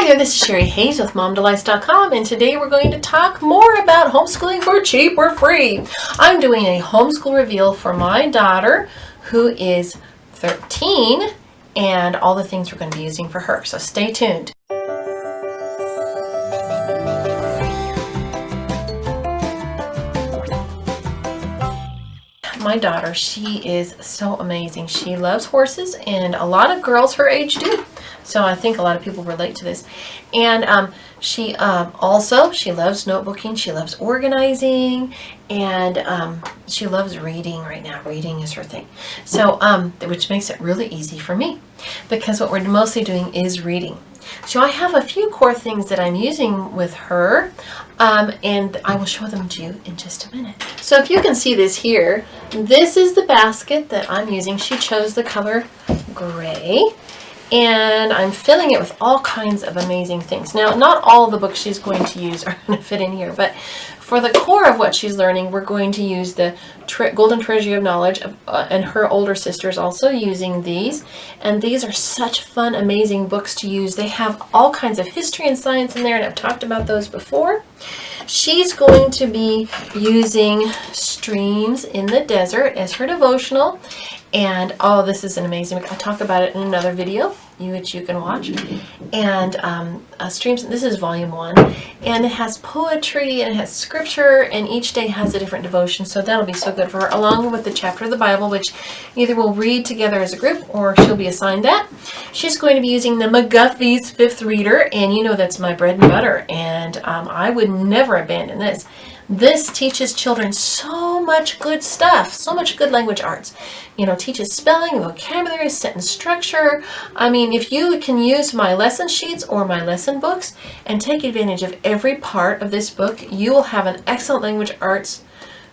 there, this is Sherry Hayes with MomDelights.com, and today we're going to talk more about homeschooling for cheap or free. I'm doing a homeschool reveal for my daughter, who is 13, and all the things we're going to be using for her, so stay tuned. My daughter, she is so amazing. She loves horses, and a lot of girls her age do. So I think a lot of people relate to this. And she loves notebooking. She loves organizing, and she loves reading right now. Reading is her thing. So which makes it really easy for me, because what we're mostly doing is reading. So I have a few core things that I'm using with her, and I will show them to you in just a minute. So if you can see this here, this is the basket that I'm using. She chose the color gray, and I'm filling it with all kinds of amazing things. Now, not all of the books she's going to use are going to fit in here, but for the core of what she's learning, we're going to use the Golden Treasury of Knowledge, and her older sister's also using these. And these are such fun, amazing books to use. They have all kinds of history and science in there, and I've talked about those before. She's going to be using Streams in the Desert as her devotional. And oh, this is an amazing book. I'll talk about it in another video, which you can watch. And Streams, this is volume 1, and it has poetry and it has scripture, and each day has a different devotion. So that'll be so good for her, along with the chapter of the Bible, which either we'll read together as a group or she'll be assigned that. She's going to be using the McGuffey's Fifth Reader, and you know that's my bread and butter, and I would never abandon this. This teaches children so much good stuff, so much good language arts. You know, teaches spelling, vocabulary, sentence structure. I mean, if you can use my lesson sheets or my lesson books and take advantage of every part of this book, you will have an excellent language arts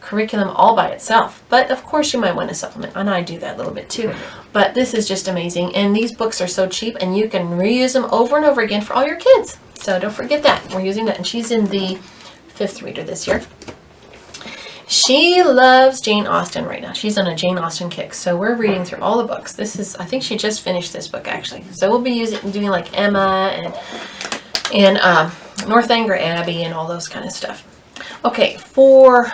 curriculum all by itself. But of course you might want to supplement, and I do that a little bit too. But this is just amazing, and these books are so cheap, and you can reuse them over and over again for all your kids. So don't forget that. We're using that, and she's in the 5th reader this year. She loves Jane Austen right now. She's on a Jane Austen kick. So we're reading through all the books. This is, I think she just finished this book actually. So we'll be doing like Emma and Northanger Abbey and all those kind of stuff. Okay, for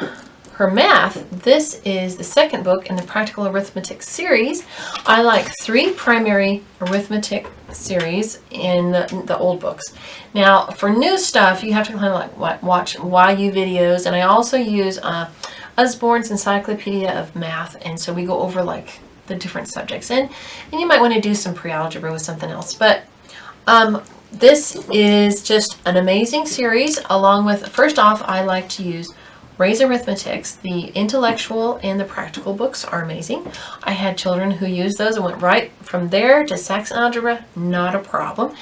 her math, this is the 2nd book in the Practical Arithmetic series. I like 3 primary arithmetic series in the old books. Now, for new stuff, you have to kind of like watch YU videos, and I also use Usborne's Encyclopedia of Math, and so we go over like the different subjects, and you might want to do some pre-algebra with something else, but this is just an amazing series. Along with, first off, I like to use Ray's Arithmetics. The intellectual and the practical books are amazing. I had children who used those and went right from there to Saxon Algebra, not a problem.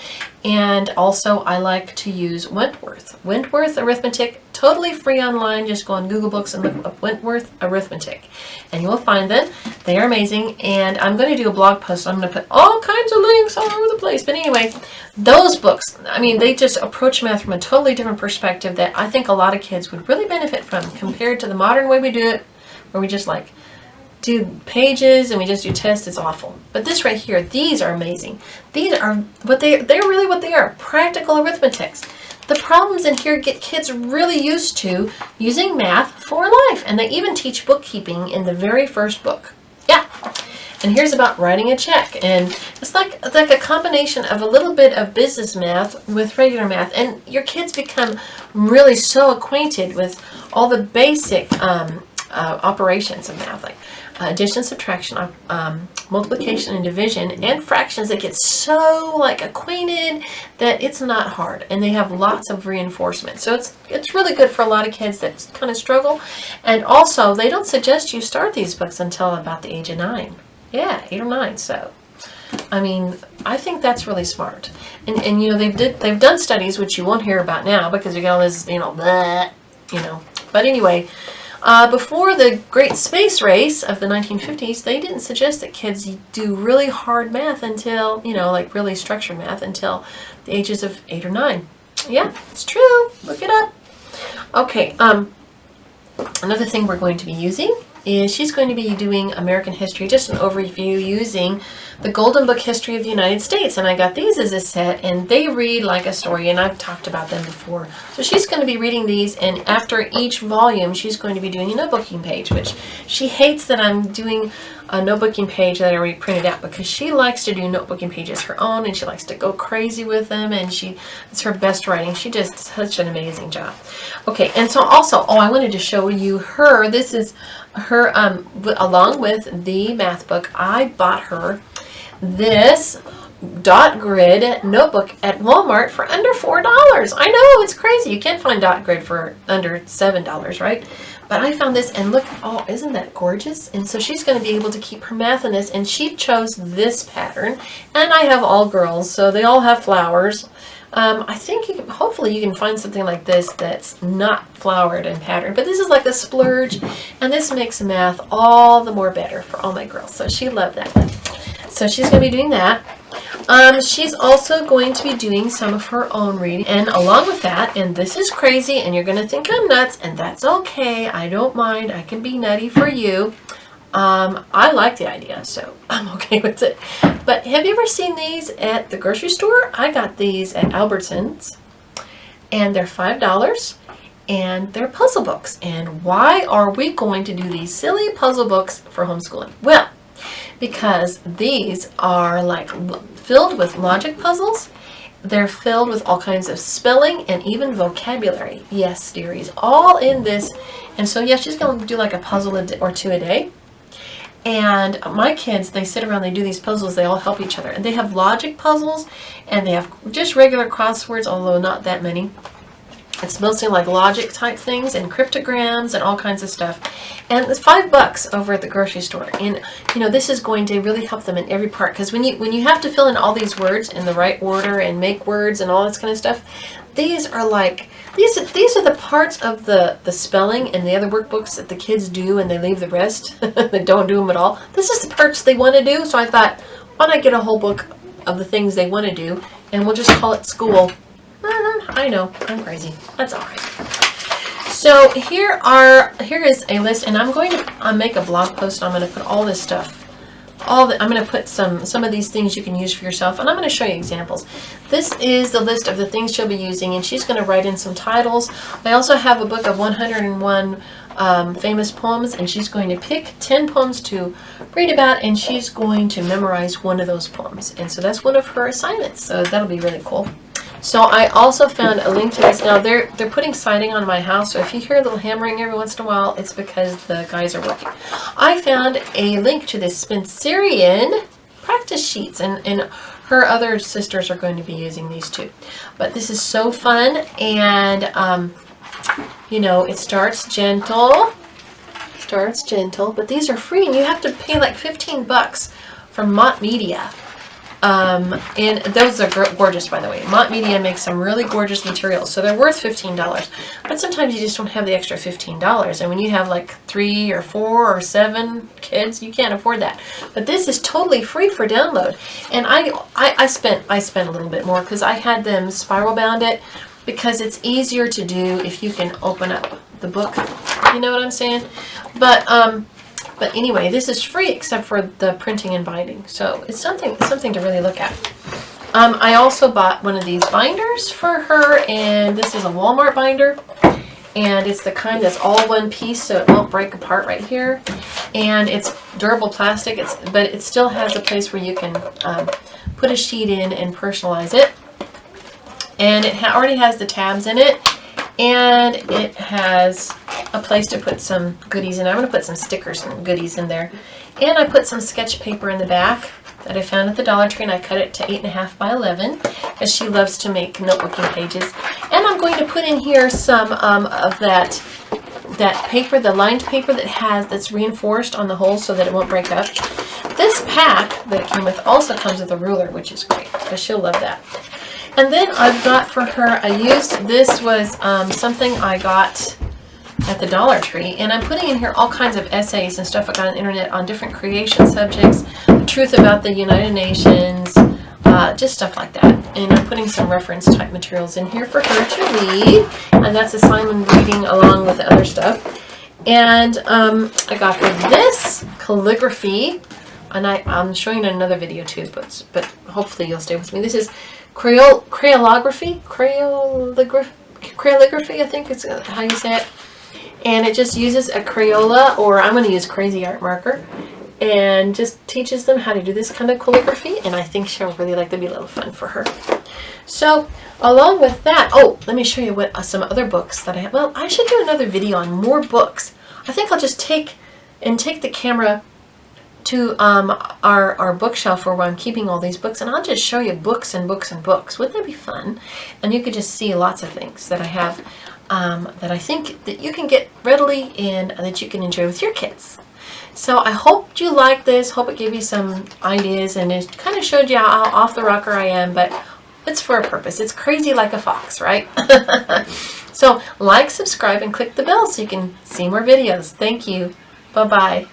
And also I like to use Wentworth. Wentworth Arithmetic, totally free online. Just go on Google Books and look up Wentworth Arithmetic, and you will find them. They are amazing, and I'm going to do a blog post. I'm going to put all kinds of links all over the place. But anyway, those books, I mean, they just approach math from a totally different perspective that I think a lot of kids would really benefit from, compared to the modern way we do it, where we just like do pages and we just do tests. It's awful. But this right here, these are amazing. These are what they're really what they are, practical arithmetics. The problems in here get kids really used to using math for life, and they even teach bookkeeping in the very first book. Yeah. And here's about writing a check, and it's like a combination of a little bit of business math with regular math, and your kids become really so acquainted with all the basic operations of math, like addition, subtraction, multiplication and division, and fractions. That get so like acquainted that it's not hard, and they have lots of reinforcement. So it's really good for a lot of kids that kind of struggle. And also, they don't suggest you start these books until about the age of 9. Yeah, 8 or 9. So I mean, I think that's really smart. And you know, they've done studies which you won't hear about now because you got all this, you know, bleh, you know. But anyway, before the great space race of the 1950s, they didn't suggest that kids do really hard math until, you know, like really structured math until the ages of 8 or 9. Yeah, it's true. Look it up. Okay, another thing we're going to be using is she's going to be doing American history, just an overview using the Golden Book History of the United States, and I got these as a set, and they read like a story, and I've talked about them before. So she's going to be reading these, and after each volume, she's going to be doing a notebooking page, which she hates that I'm doing a notebooking page that I already printed out, because she likes to do notebooking pages her own, and she likes to go crazy with them, and it's her best writing. She does such an amazing job. Okay, and so also, I wanted to show you her. This is her, along with the math book, I bought her this dot grid notebook at Walmart for under $4. I know, it's crazy. You can't find dot grid for under $7, right? But I found this, and look, isn't that gorgeous? And so she's going to be able to keep her math in this, and she chose this pattern. And I have all girls, so they all have flowers. I think hopefully you can find something like this that's not flowered and patterned, but this is like a splurge, and this makes math all the more better for all my girls. So she loved that one. So she's going to be doing that. She's also going to be doing some of her own reading, and along with that, and this is crazy, and you're going to think I'm nuts, and that's okay. I don't mind. I can be nutty for you. I like the idea, so I'm okay with it. But have you ever seen these at the grocery store? I got these at Albertsons, and they're $5, and they're puzzle books. And why are we going to do these silly puzzle books for homeschooling? Well, because these are like filled with logic puzzles. They're filled with all kinds of spelling and even vocabulary. Yes, dearies, all in this. And so, yeah, she's going to do like a puzzle or two a day. And my kids, they sit around, they do these puzzles, they all help each other. And they have logic puzzles, and they have just regular crosswords, although not that many. It's mostly like logic type things and cryptograms and all kinds of stuff. And it's $5 over at the grocery store. And you know, this is going to really help them in every part, because when you have to fill in all these words in the right order and make words and all this kind of stuff, these are like these are the parts of the spelling and the other workbooks that the kids do, and they leave the rest. They don't do them at all. This is the parts they want to do. So I thought, why not get a whole book of the things they want to do, and we'll just call it school. I know, I'm crazy. That's all right. So here is a list, and I'm going to make a blog post. I'm going to put all this stuff, I'm going to put some of these things you can use for yourself, and I'm going to show you examples. This is the list of the things she'll be using, and she's going to write in some titles. I also have a book of 101 famous poems, and she's going to pick 10 poems to read about, and she's going to memorize one of those poems. And so that's one of her assignments, so that'll be really cool. So I also found a link to this. Now they're putting siding on my house, so if you hear a little hammering every once in a while, it's because the guys are working. I found a link to this Spencerian practice sheets, and her other sisters are going to be using these too. But this is so fun, and you know, it starts gentle, but these are free, and you have to pay like $15 from Mott Media. And those are gorgeous, by the way. Mott Media makes some really gorgeous materials, so they're worth $15. But sometimes you just don't have the extra $15, and when you have like 3 or 4 or 7 kids, you can't afford that. But this is totally free for download, and I spent a little bit more because I had them spiral bound it, because it's easier to do if you can open up the book. You know what I'm saying? But anyway, this is free except for the printing and binding. So it's something to really look at. I also bought one of these binders for her, and this is a Walmart binder. And it's the kind that's all one piece, so it won't break apart right here. And it's durable plastic, but it still has a place where you can put a sheet in and personalize it. And it already has the tabs in it. And it has a place to put some goodies in. I'm going to put some stickers and goodies in there. And I put some sketch paper in the back that I found at the Dollar Tree, and I cut it to 8.5 by 11, as she loves to make notebooking pages. And I'm going to put in here some of that paper, the lined paper that's reinforced on the holes so that it won't break up. This pack that it came with also comes with a ruler, which is great, because she'll love that. And then I've got for her, this was something I got at the Dollar Tree, and I'm putting in here all kinds of essays and stuff I got on the internet on different creation subjects, the truth about the United Nations, just stuff like that. And I'm putting some reference type materials in here for her to read, and that's assignment reading along with the other stuff. And I got her this calligraphy I'm showing in another video too, but hopefully you'll stay with me. This is Crayollography, I think it's how you say it. And it just uses a Crayola, or I'm going to use Crazy Art marker, and just teaches them how to do this kind of calligraphy. And I think she'll really like to be a little fun for her. So along with that, oh, let me show you what some other books that I have. Well, I should do another video on more books. I think I'll just take the camera to our bookshelf where I'm keeping all these books, and I'll just show you books and books and books. Wouldn't that be fun? And you could just see lots of things that I have that I think that you can get readily and that you can enjoy with your kids. So I hope you like this. Hope it gave you some ideas, and it kind of showed you how off the rocker I am, but it's for a purpose. It's crazy like a fox, right? So like, subscribe, and click the bell so you can see more videos. Thank you. Bye-bye.